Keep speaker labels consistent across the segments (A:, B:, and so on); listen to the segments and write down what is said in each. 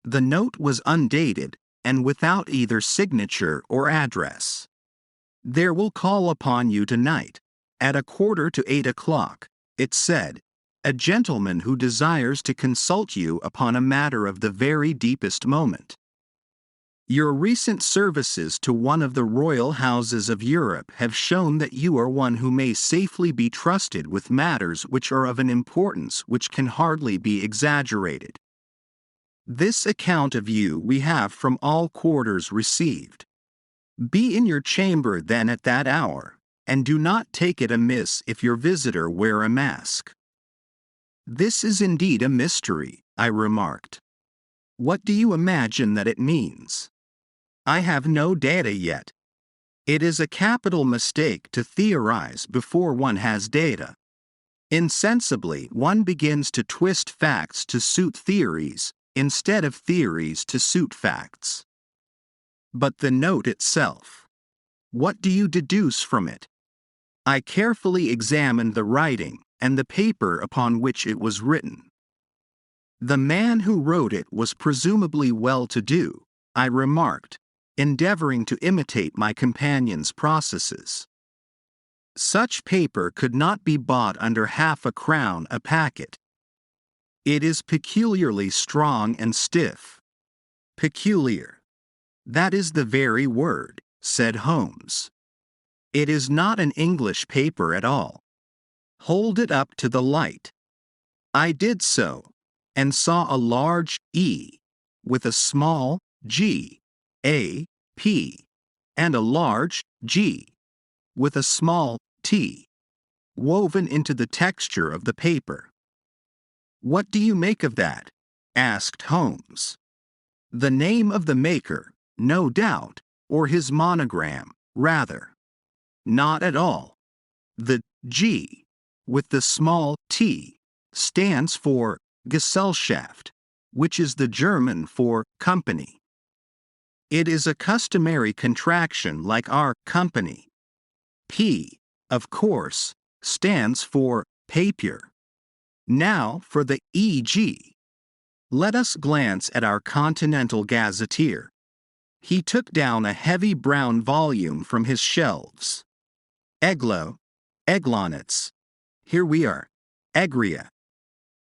A: The note was undated and without either signature or address. "There will call upon you tonight, at 7:45, it said, "a gentleman who desires to consult you upon a matter of the very deepest moment. Your recent services to one of the royal houses of Europe have shown that you are one who may safely be trusted with matters which are of an importance which can hardly be exaggerated. This account of you we have from all quarters received. Be in your chamber then at that hour, and do not take it amiss if your visitor wear a mask." "This is indeed a mystery," I remarked. "What do you imagine that it means?" "I have no data yet. It is a capital mistake to theorize before one has data. Insensibly, one begins to twist facts to suit theories, instead of theories to suit facts." "But the note itself. What do you deduce from it?" I carefully examined the writing and the paper upon which it was written. "The man who wrote it was presumably well-to-do," I remarked, endeavoring to imitate my companion's processes. "Such paper could not be bought under £0.50 a packet. It is peculiarly strong and stiff." "Peculiar. That is the very word," said Holmes. "It is not an English paper at all. Hold it up to the light." I did so, and saw a large E, with a small g, A, P, and a large G, with a small t, woven into the texture of the paper. "What do you make of that?" asked Holmes. "The name of the maker, no doubt, or his monogram, rather." "Not at all. The G, with the small t, stands for Gesellschaft, which is the German for company. It is a customary contraction like our company. P, of course, stands for papier. Now for the EG. Let us glance at our Continental Gazetteer." He took down a heavy brown volume from his shelves. Eglonitz. Here we are. Egria.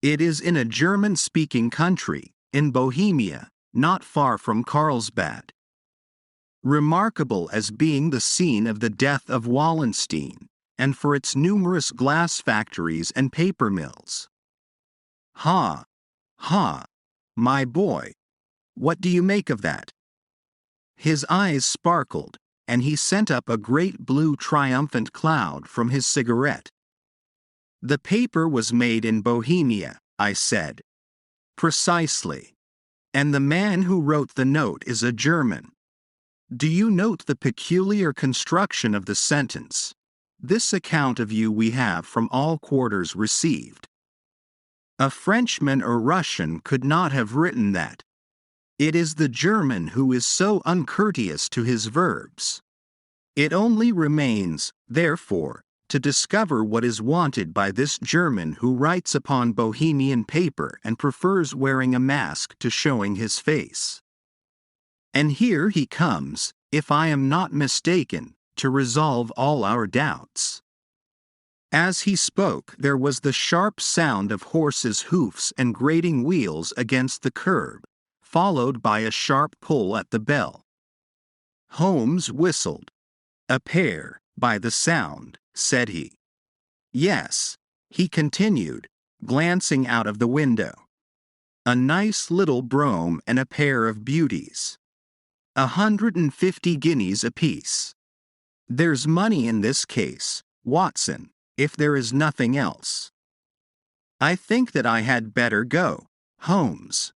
A: It is in a German-speaking country, in Bohemia, not far from Carlsbad. Remarkable as being the scene of the death of Wallenstein, and for its numerous glass factories and paper mills. Ha! Ha! My boy, what do you make of that?" His eyes sparkled, and he sent up a great blue triumphant cloud from his cigarette. "The paper was made in Bohemia," I said. "Precisely. And the man who wrote the note is a German. Do you note the peculiar construction of the sentence? This account of you we have from all quarters received. A Frenchman or Russian could not have written that. It is the German who is so uncourteous to his verbs. It only remains, therefore, to discover what is wanted by this German who writes upon Bohemian paper and prefers wearing a mask to showing his face. And here he comes, if I am not mistaken, to resolve all our doubts." As he spoke, there was the sharp sound of horses' hoofs and grating wheels against the curb, followed by a sharp pull at the bell. Holmes whistled. "A pair, by the sound," said he. "Yes," he continued, glancing out of the window. "A nice little brougham and a pair of beauties. 150 guineas apiece. There's money in this case, Watson, if there is nothing else." "I think that I had better go, Holmes,"